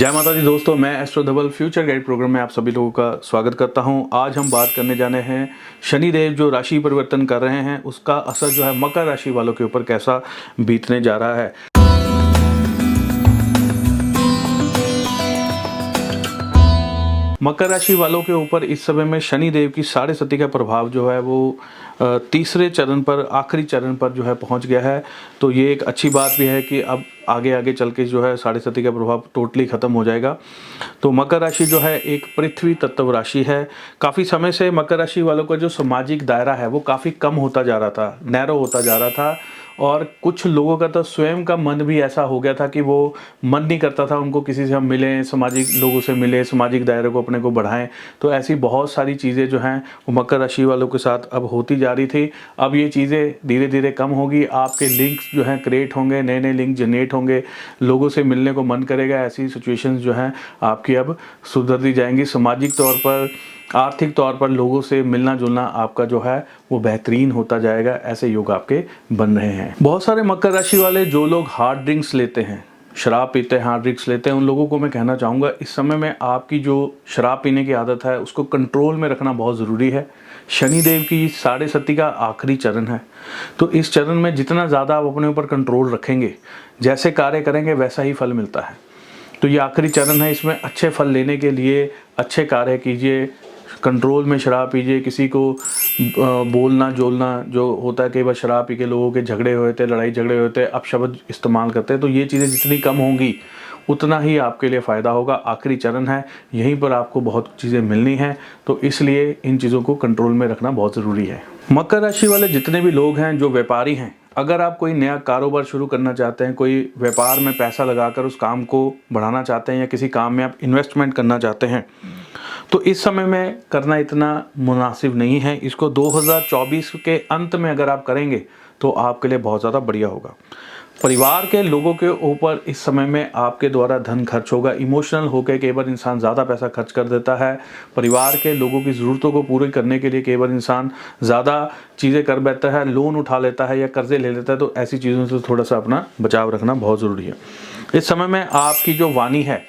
जय माता दी दोस्तों, मैं एस्ट्रो धवल फ्यूचर गाइड प्रोग्राम में आप सभी लोगों का स्वागत करता हूं। आज हम बात करने जाने हैं शनिदेव जो राशि परिवर्तन कर रहे हैं उसका असर जो है मकर राशि वालों के ऊपर कैसा बीतने जा रहा है। मकर राशि वालों के ऊपर इस समय में शनिदेव की साढ़े सती का प्रभाव जो है वो तीसरे चरण पर, आखिरी चरण पर जो है पहुंच गया है। तो ये एक अच्छी बात भी है कि अब आगे आगे चल के जो है साढ़े सती का प्रभाव टोटली ख़त्म हो जाएगा। तो मकर राशि जो है एक पृथ्वी तत्व राशि है। काफ़ी समय से मकर राशि वालों का जो सामाजिक दायरा है वो काफ़ी कम होता जा रहा था, नैरो होता जा रहा था। और कुछ लोगों का तो स्वयं का मन भी ऐसा हो गया था कि वो मन नहीं करता था उनको किसी से हम मिलें, सामाजिक लोगों से मिलें, सामाजिक दायरे को अपने को बढ़ाएं। तो ऐसी बहुत सारी चीज़ें जो हैं वो मकर राशि वालों के साथ अब होती जा रही थी। अब ये चीज़ें धीरे धीरे कम होगी। आपके लिंक्स जो हैं क्रिएट होंगे, नए नए लिंक जनरेट होंगे, लोगों से मिलने को मन करेगा। ऐसी सिचुएशंस जो हैं आपकी अब सुधरती जाएंगी। सामाजिक तौर पर, आर्थिक तौर पर लोगों से मिलना जुलना आपका जो है वो बेहतरीन होता जाएगा। ऐसे योग आपके बन रहे हैं। बहुत सारे मकर राशि वाले जो लोग हार्ड ड्रिंक्स लेते हैं, शराब पीते हैं, हार्ड ड्रिंक्स लेते हैं, उन लोगों को मैं कहना चाहूँगा इस समय में आपकी जो शराब पीने की आदत है उसको कंट्रोल में रखना बहुत ज़रूरी है। शनिदेव की साढ़े सती का आखिरी चरण है। तो इस चरण में जितना ज़्यादा आप अपने ऊपर कंट्रोल रखेंगे, जैसे कार्य करेंगे वैसा ही फल मिलता है। तो ये आखिरी चरण है। इसमें अच्छे फल लेने के लिए अच्छे कार्य कीजिए, कंट्रोल में शराब पीजिए। किसी को बोलना जोलना जो होता है, कई बार शराब पी के लोगों के झगड़े हुए थे, लड़ाई झगड़े हुए थे, अपशब्द इस्तेमाल करते हैं। तो ये चीज़ें जितनी कम होंगी उतना ही आपके लिए फ़ायदा होगा। आखिरी चरण है, यहीं पर आपको बहुत चीज़ें मिलनी हैं। तो इसलिए इन चीज़ों को कंट्रोल में रखना बहुत ज़रूरी है। मकर राशि वाले जितने भी लोग हैं जो व्यापारी हैं, अगर आप कोई नया कारोबार शुरू करना चाहते हैं, कोई व्यापार में पैसा लगाकर उस काम को बढ़ाना चाहते हैं या किसी काम में आप इन्वेस्टमेंट करना चाहते हैं, तो इस समय में करना इतना मुनासिब नहीं है। इसको 2024 के अंत में अगर आप करेंगे तो आपके लिए बहुत ज़्यादा बढ़िया होगा। परिवार के लोगों के ऊपर इस समय में आपके द्वारा धन खर्च होगा। इमोशनल होकर कई बार इंसान ज़्यादा पैसा खर्च कर देता है। परिवार के लोगों की ज़रूरतों को पूरी करने के लिए कई बार इंसान ज़्यादा चीज़ें कर बैठता है, लोन उठा लेता है या कर्जे ले लेता है। तो ऐसी चीज़ों से थोड़ा सा अपना बचाव रखना बहुत ज़रूरी है। इस समय में आपकी जो वाणी है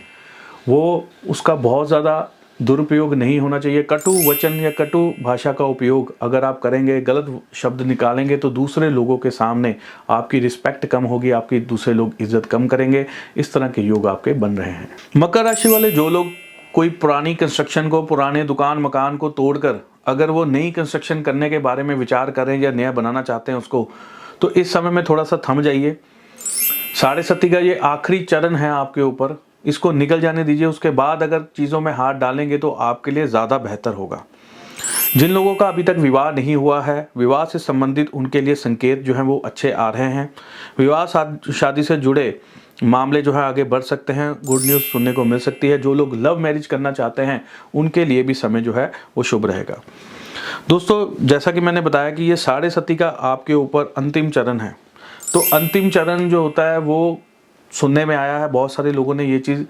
वो उसका बहुत ज़्यादा दुरुपयोग नहीं होना चाहिए। कटु वचन या कटु भाषा का उपयोग अगर आप करेंगे, गलत शब्द निकालेंगे तो दूसरे लोगों के सामने आपकी रिस्पेक्ट कम होगी, आपकी दूसरे लोग इज्जत कम करेंगे। इस तरह के योग आपके बन रहे हैं। मकर राशि वाले जो लोग कोई पुरानी कंस्ट्रक्शन को, पुराने दुकान मकान को तोड़कर अगर वो नई कंस्ट्रक्शन करने के बारे में विचार करें या नया बनाना चाहते हैं उसको, तो इस समय में थोड़ा सा थम जाइए। साढ़े सती का ये आखिरी चरण है आपके ऊपर, इसको निकल जाने दीजिए। उसके बाद अगर चीज़ों में हाथ डालेंगे तो आपके लिए ज़्यादा बेहतर होगा। जिन लोगों का अभी तक विवाह नहीं हुआ है, विवाह से संबंधित उनके लिए संकेत जो हैं वो अच्छे आ रहे हैं। विवाह शादी से जुड़े मामले जो है आगे बढ़ सकते हैं। गुड न्यूज़ सुनने को मिल सकती है। जो लोग लव मैरिज करना चाहते हैं उनके लिए भी समय जो है वो शुभ रहेगा। दोस्तों, जैसा कि मैंने बताया कि ये साढ़े सती का आपके ऊपर अंतिम चरण है। तो अंतिम चरण जो होता है वो सुनने में आया है, बहुत सारे लोगों ने ये चीज़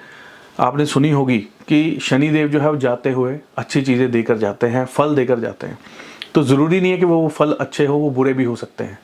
आपने सुनी होगी कि शनिदेव जो है वो जाते हुए अच्छी चीज़ें देकर जाते हैं, फल देकर जाते हैं। तो ज़रूरी नहीं है कि वो फल अच्छे हो, वो बुरे भी हो सकते हैं।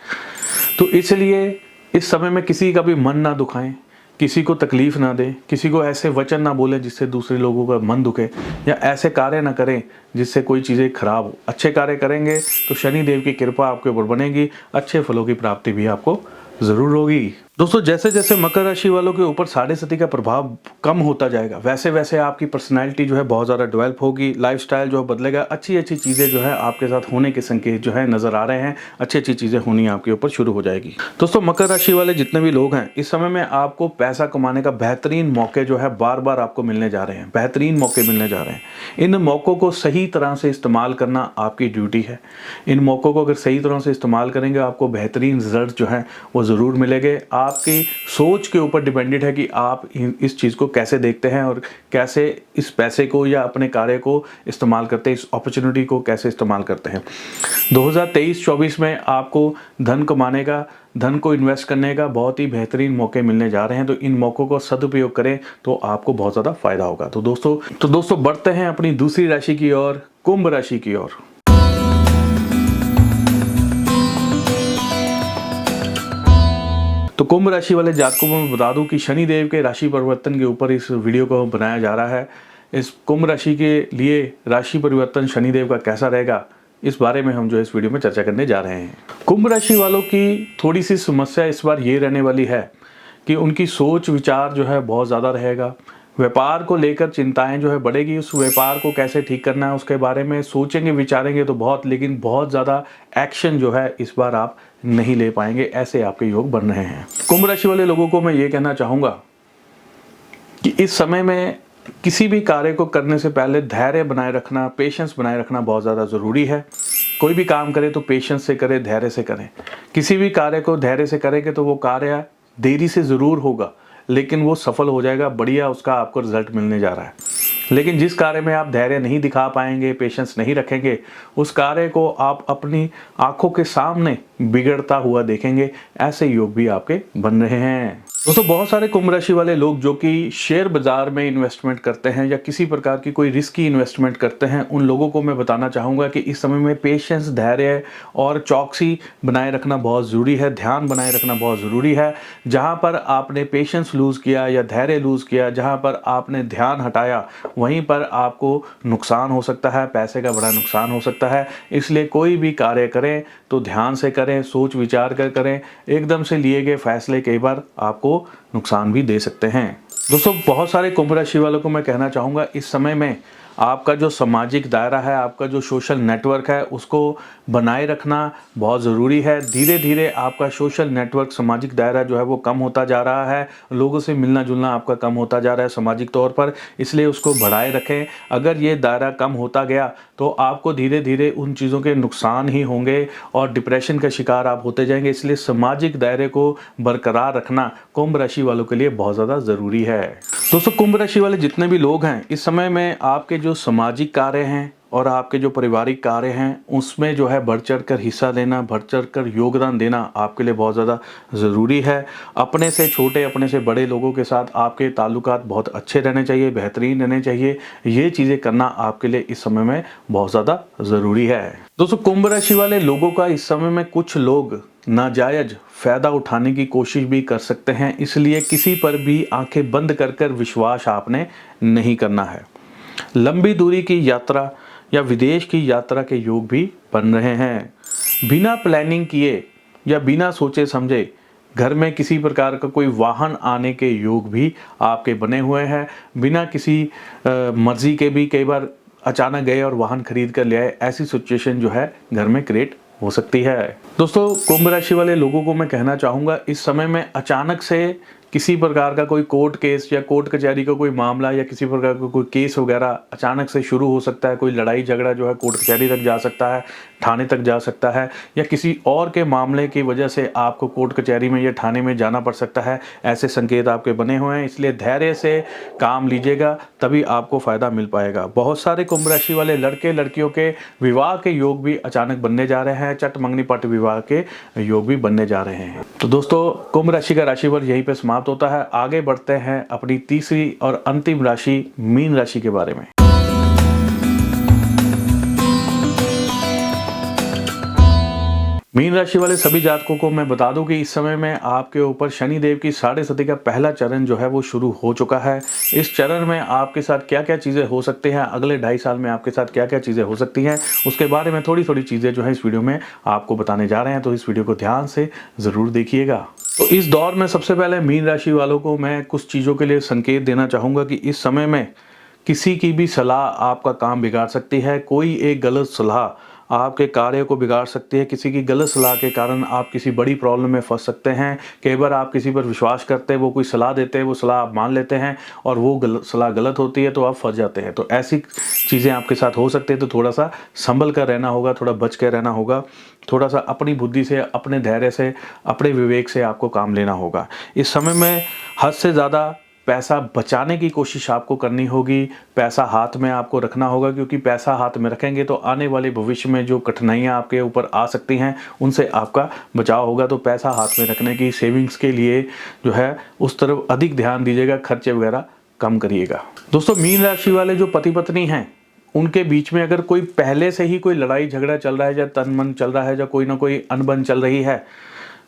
तो इसलिए इस समय में किसी का भी मन ना दुखाएं, किसी को तकलीफ़ ना दें, किसी को ऐसे वचन ना बोलें जिससे दूसरे लोगों का मन दुखे, या ऐसे कार्य ना करें जिससे कोई चीज़ें खराब हो। अच्छे कार्य करेंगे तो शनिदेव की कृपा आपके ऊपर बनेगी, अच्छे फलों की प्राप्ति भी आपको ज़रूर होगी। दोस्तों, जैसे जैसे मकर राशि वालों के ऊपर साढ़े सती का प्रभाव कम होता जाएगा वैसे वैसे आपकी पर्सनैलिटी जो है बहुत ज़्यादा डेवलप होगी, लाइफस्टाइल जो है बदलेगा। अच्छी अच्छी चीज़ें जो है आपके साथ होने के संकेत जो है नज़र आ रहे हैं। अच्छी अच्छी चीज़ें होनी आपके ऊपर शुरू हो जाएगी। दोस्तों, मकर राशि वाले जितने भी लोग हैं इस समय में आपको पैसा कमाने का बेहतरीन मौके जो है बार बार आपको मिलने जा रहे हैं। बेहतरीन मौके मिलने जा रहे हैं। इन मौक़ों को सही तरह से इस्तेमाल करना आपकी ड्यूटी है। इन मौक़ों को अगर सही तरह से इस्तेमाल करेंगे आपको बेहतरीन रिजल्ट जो है वो ज़रूर मिलेंगे। आपकी सोच के ऊपर डिपेंडेड है कि आप इस चीज़ को कैसे देखते हैं और कैसे इस पैसे को या अपने कार्य को इस्तेमाल करते हैं, इस अपॉर्चुनिटी को कैसे इस्तेमाल करते हैं। 2023-24 में आपको धन कमाने का, धन को इन्वेस्ट करने का बहुत ही बेहतरीन मौके मिलने जा रहे हैं। तो इन मौक़ों को सदुपयोग करें तो आपको बहुत ज़्यादा फायदा होगा। तो दोस्तों बढ़ते हैं अपनी दूसरी राशि की ओर, कुंभ राशि की ओर। तो कुंभ राशि वाले जातकों को मैं बता दूं कि शनि देव के राशि परिवर्तन के ऊपर इस वीडियो को बनाया जा रहा है। इस कुंभ राशि के लिए राशि परिवर्तन शनि देव का कैसा रहेगा, इस बारे में हम जो इस वीडियो में चर्चा करने जा रहे हैं। कुंभ राशि वालों की थोड़ी सी समस्या इस बार ये रहने वाली है कि उनकी सोच विचार जो है बहुत ज़्यादा रहेगा। व्यापार को लेकर चिंताएं जो है बढ़ेगी। उस व्यापार को कैसे ठीक करना है उसके बारे में सोचेंगे विचारेंगे तो बहुत, लेकिन बहुत ज़्यादा एक्शन जो है इस बार आप नहीं ले पाएंगे, ऐसे आपके योग बन रहे हैं। कुंभ राशि वाले लोगों को मैं ये कहना चाहूँगा कि इस समय में किसी भी कार्य को करने से पहले धैर्य बनाए रखना, पेशेंस बनाए रखना बहुत ज़्यादा ज़रूरी है। कोई भी काम करे तो पेशेंस से करे, धैर्य से करें। किसी भी कार्य को धैर्य से करेंगे तो वो कार्य देरी से ज़रूर होगा, लेकिन वो सफल हो जाएगा, बढ़िया उसका आपको रिजल्ट मिलने जा रहा है। लेकिन जिस कार्य में आप धैर्य नहीं दिखा पाएंगे, पेशेंस नहीं रखेंगे, उस कार्य को आप अपनी आंखों के सामने बिगड़ता हुआ देखेंगे। ऐसे योग भी आपके बन रहे हैं। दोस्तों, बहुत सारे कुंभ राशि वाले लोग जो कि शेयर बाजार में इन्वेस्टमेंट करते हैं या किसी प्रकार की कोई रिस्की इन्वेस्टमेंट करते हैं, उन लोगों को मैं बताना चाहूँगा कि इस समय में पेशेंस, धैर्य और चौकसी बनाए रखना बहुत ज़रूरी है। ध्यान बनाए रखना बहुत ज़रूरी है। जहाँ पर आपने पेशेंस लूज़ किया या धैर्य लूज़ किया, जहाँ पर आपने ध्यान हटाया, वहीं पर आपको नुकसान हो सकता है, पैसे का बड़ा नुकसान हो सकता है। इसलिए कोई भी कार्य करें तो ध्यान से करें, सोच विचार कर करें। एकदम से लिए गए फैसले कई बार आपको नुकसान भी दे सकते हैं। दोस्तों, बहुत सारे कुंभ राशि वालों को मैं कहना चाहूँगा, इस समय में आपका जो सामाजिक दायरा है, आपका जो सोशल नेटवर्क है, उसको बनाए रखना बहुत ज़रूरी है। धीरे धीरे आपका सोशल नेटवर्क, सामाजिक दायरा जो है वो कम होता जा रहा है। लोगों से मिलना जुलना आपका कम होता जा रहा है सामाजिक तौर पर, इसलिए उसको बढ़ाए रखें। अगर ये दायरा कम होता गया तो आपको धीरे धीरे उन चीज़ों के नुकसान ही होंगे और डिप्रेशन का शिकार आप होते जाएंगे। इसलिए सामाजिक दायरे को बरकरार रखना कुंभ राशि वालों के लिए बहुत ज़्यादा ज़रूरी है। दोस्तों, कुंभ राशि वाले जितने भी लोग हैं, इस समय में आपके जो सामाजिक कार्य हैं और आपके जो पारिवारिक कार्य हैं, उसमें जो है बढ़ चढ़ कर हिस्सा लेना, बढ़ चढ़ कर योगदान देना आपके लिए बहुत ज़्यादा ज़रूरी है। अपने से छोटे, अपने से बड़े लोगों के साथ आपके ताल्लुकात बहुत अच्छे रहने चाहिए, बेहतरीन रहने चाहिए। ये चीज़ें करना आपके लिए इस समय में बहुत ज़्यादा ज़रूरी है। दोस्तों, कुंभ राशि वाले लोगों का इस समय में कुछ लोग नाजायज फ़ायदा उठाने की कोशिश भी कर सकते हैं, इसलिए किसी पर भी आंखें बंद कर कर विश्वास आपने नहीं करना है। लंबी दूरी की यात्रा या विदेश की यात्रा के योग भी बन रहे हैं। बिना प्लानिंग किए या बिना सोचे समझे घर में किसी प्रकार का कोई वाहन आने के योग भी आपके बने हुए हैं। बिना किसी मर्जी के भी कई बार अचानक गए और वाहन खरीद कर ले आए, ऐसी सिचुएशन जो है घर में क्रिएट हो सकती है। दोस्तों, कुंभ राशि वाले लोगों को मैं कहना चाहूँगा, इस समय में अचानक से किसी प्रकार का कोई कोर्ट केस या कोर्ट कचहरी का कोई मामला या किसी प्रकार का कोई केस वगैरह अचानक से शुरू हो सकता है। कोई लड़ाई झगड़ा जो है कोर्ट कचहरी तक जा सकता है, थाने तक जा सकता है, या किसी और के मामले की वजह से आपको कोर्ट कचहरी में या थाने में जाना पड़ सकता है। ऐसे संकेत आपके बने हुए हैं, इसलिए धैर्य से काम लीजिएगा, तभी आपको फ़ायदा मिल पाएगा। बहुत सारे कुंभ राशि वाले लड़के लड़कियों के विवाह के योग भी अचानक बनने जा रहे हैं। चट मंगनी पट विवाह के योग भी बनने जा रहे हैं। तो दोस्तों, कुंभ राशि का राशिफल यहीं पर समाप्त होता है। आगे बढ़ते हैं अपनी तीसरी और अंतिम राशि मीन राशि के बारे में। मीन राशि वाले सभी जातकों को मैं बता दूं कि इस समय में आपके ऊपर शनि देव की 6.5 का पहला चरण जो है वो शुरू हो चुका है। इस चरण में आपके साथ क्या क्या चीज़ें हो सकती हैं, अगले 2.5 साल में आपके साथ क्या क्या चीज़ें हो सकती हैं, उसके बारे में थोड़ी थोड़ी चीज़ें जो है इस वीडियो में आपको बताने जा रहे हैं। तो इस वीडियो को ध्यान से ज़रूर देखिएगा। तो इस दौर में सबसे पहले मीन राशि वालों को मैं कुछ चीज़ों के लिए संकेत देना चाहूँगा कि इस समय में किसी की भी सलाह आपका काम बिगाड़ सकती है। कोई एक गलत सलाह आपके कार्य को बिगाड़ सकती है। किसी की गलत सलाह के कारण आप किसी बड़ी प्रॉब्लम में फंस सकते हैं। कई बार आप किसी पर विश्वास करते हैं, वो कोई सलाह देते हैं, वो सलाह आप मान लेते हैं और वो सलाह गलत होती है तो आप फंस जाते हैं। तो ऐसी चीज़ें आपके साथ हो सकती है। तो थोड़ा सा संभल कर रहना होगा, थोड़ा बच कर रहना होगा, थोड़ा सा अपनी बुद्धि से, अपने धैर्य से, अपने विवेक से आपको काम लेना होगा। इस समय में हद से ज़्यादा पैसा बचाने की कोशिश आपको करनी होगी। पैसा हाथ में आपको रखना होगा, क्योंकि पैसा हाथ में रखेंगे तो आने वाले भविष्य में जो कठिनाइयां आपके ऊपर आ सकती हैं उनसे आपका बचाव होगा। तो पैसा हाथ में रखने की, सेविंग्स के लिए जो है उस तरफ अधिक ध्यान दीजिएगा, खर्चे वगैरह कम करिएगा। दोस्तों, मीन राशि वाले जो पति पत्नी हैं, उनके बीच में अगर कोई पहले से ही कोई लड़ाई झगड़ा चल रहा है, या तन मन चल रहा है, या कोई ना कोई अनबन चल रही है,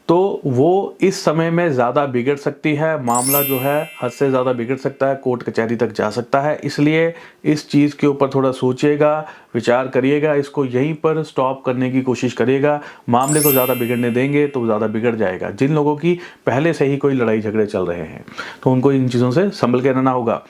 तो वो इस समय में ज़्यादा बिगड़ सकती है, मामला जो है हद से ज़्यादा बिगड़ सकता है, कोर्ट कचहरी तक जा सकता है। इसलिए इस चीज़ के ऊपर थोड़ा सोचिएगा, विचार करिएगा, इसको यहीं पर स्टॉप करने की कोशिश करिएगा। मामले को ज़्यादा बिगड़ने देंगे तो ज़्यादा बिगड़ जाएगा। जिन लोगों की पहले से ही कोई लड़ाई झगड़े चल रहे हैं तो उनको इन चीज़ों से संभल के रहना होगा।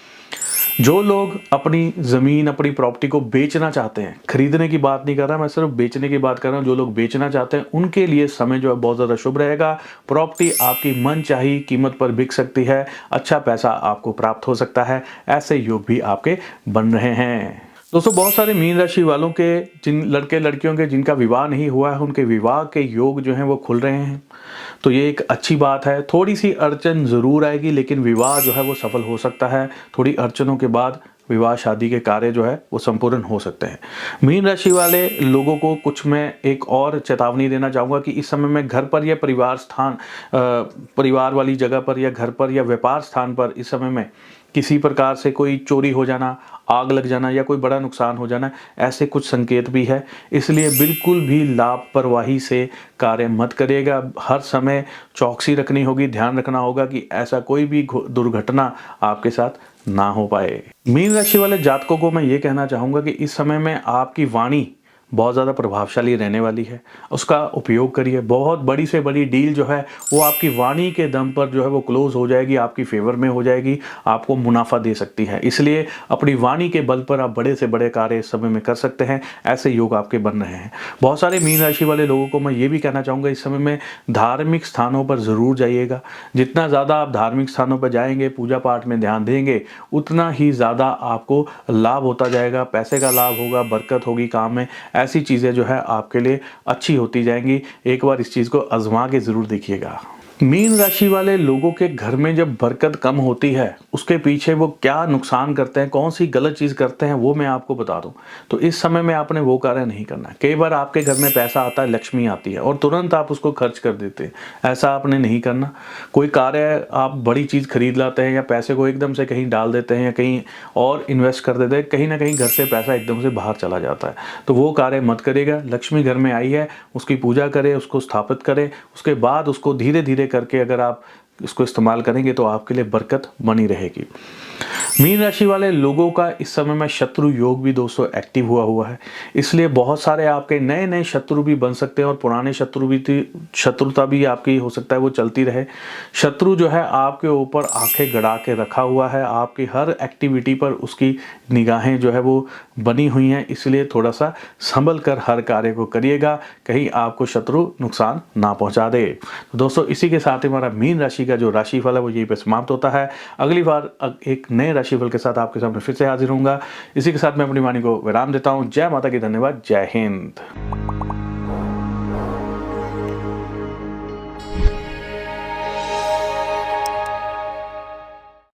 जो लोग अपनी ज़मीन, अपनी प्रॉपर्टी को बेचना चाहते हैं, खरीदने की बात नहीं कर रहा मैं, सिर्फ बेचने की बात कर रहा हूँ। जो लोग बेचना चाहते हैं उनके लिए समय जो है बहुत ज़्यादा शुभ रहेगा। प्रॉपर्टी आपकी मनचाही कीमत पर बिक सकती है, अच्छा पैसा आपको प्राप्त हो सकता है। ऐसे योग भी आपके बन रहे हैं। दोस्तों, बहुत सारे मीन राशि वालों के, जिन लड़के लड़कियों के जिनका विवाह नहीं हुआ है, उनके विवाह के योग जो हैं वो खुल रहे हैं। तो ये एक अच्छी बात है। थोड़ी सी अड़चन ज़रूर आएगी लेकिन विवाह जो है वो सफल हो सकता है। थोड़ी अड़चनों के बाद विवाह शादी के कार्य जो है वो संपूर्ण हो सकते हैं। मीन राशि वाले लोगों को कुछ मैं एक और चेतावनी देना चाहूँगा कि इस समय में घर पर या परिवार स्थान, परिवार वाली जगह पर या घर पर या व्यापार स्थान पर इस समय में किसी प्रकार से कोई चोरी हो जाना, आग लग जाना या कोई बड़ा नुकसान हो जाना, ऐसे कुछ संकेत भी है। इसलिए बिल्कुल भी लापरवाही से कार्य मत करिएगा। हर समय चौकसी रखनी होगी, ध्यान रखना होगा कि ऐसा कोई भी दुर्घटना आपके साथ ना हो पाए। मीन राशि वाले जातकों को मैं ये कहना चाहूँगा कि इस समय में आपकी वाणी बहुत ज़्यादा प्रभावशाली रहने वाली है, उसका उपयोग करिए। बहुत बड़ी से बड़ी डील जो है वो आपकी वाणी के दम पर जो है वो क्लोज हो जाएगी, आपकी फेवर में हो जाएगी, आपको मुनाफा दे सकती है। इसलिए अपनी वाणी के बल पर आप बड़े से बड़े कार्य इस समय में कर सकते हैं। ऐसे योग आपके बन रहे हैं। बहुत सारे मीन राशि वाले लोगों को मैं ये भी कहना चाहूँगा, इस समय में धार्मिक स्थानों पर ज़रूर जाइएगा। जितना ज़्यादा आप धार्मिक स्थानों पर जाएंगे, पूजा पाठ में ध्यान देंगे, उतना ही ज़्यादा आपको लाभ होता जाएगा। पैसे का लाभ होगा, बरकत होगी काम में। ऐसी चीज़ें जो है आपके लिए अच्छी होती जाएंगी। एक बार इस चीज़ को आजमा के ज़रूर देखिएगा। मीन राशि वाले लोगों के घर में जब बरकत कम होती है, उसके पीछे वो क्या नुकसान करते हैं, कौन सी गलत चीज़ करते हैं, वो मैं आपको बता दूं। तो इस समय में आपने वो कार्य नहीं करना है। कई बार आपके घर में पैसा आता है, लक्ष्मी आती है और तुरंत आप उसको खर्च कर देते हैं। ऐसा आपने नहीं करना। कोई कार्य, आप बड़ी चीज़ खरीद लाते हैं या पैसे को एकदम से कहीं डाल देते हैं या कहीं और इन्वेस्ट कर देते हैं, कहीं ना कहीं घर से पैसा एकदम से बाहर चला जाता है। तो वो कार्य मत करिएगा। लक्ष्मी घर में आई है, उसकी पूजा करें, उसको स्थापित करें, उसके बाद उसको धीरे धीरे करके अगर आप इसको इस्तेमाल करेंगे तो आपके लिए बरकत बनी रहेगी। मीन राशि वाले लोगों का इस समय में शत्रु योग भी दोस्तों एक्टिव हुआ है। इसलिए बहुत सारे आपके नए नए शत्रु भी बन सकते हैं और पुराने शत्रुता भी आपकी हो सकता है वो चलती रहे। शत्रु जो है आपके ऊपर आंखें गड़ा के रखा हुआ है, आपकी हर एक्टिविटी पर उसकी निगाहें जो है वो बनी हुई हैं। इसलिए थोड़ा सा संभल कर हर कार्य को करिएगा, कहीं आपको शत्रु नुकसान ना पहुंचा दे। तो दोस्तों, इसी के साथ हमारा मीन राशि का जो राशिफल है वो यहीं पे समाप्त होता है। अगली बार एक नए राशिफल के साथ आपके सामने फिर से हाजिर होऊंगा। इसी के साथ मैं अपनी वाणी को विराम देता हूं। जय माता की, धन्यवाद, जय हिंद।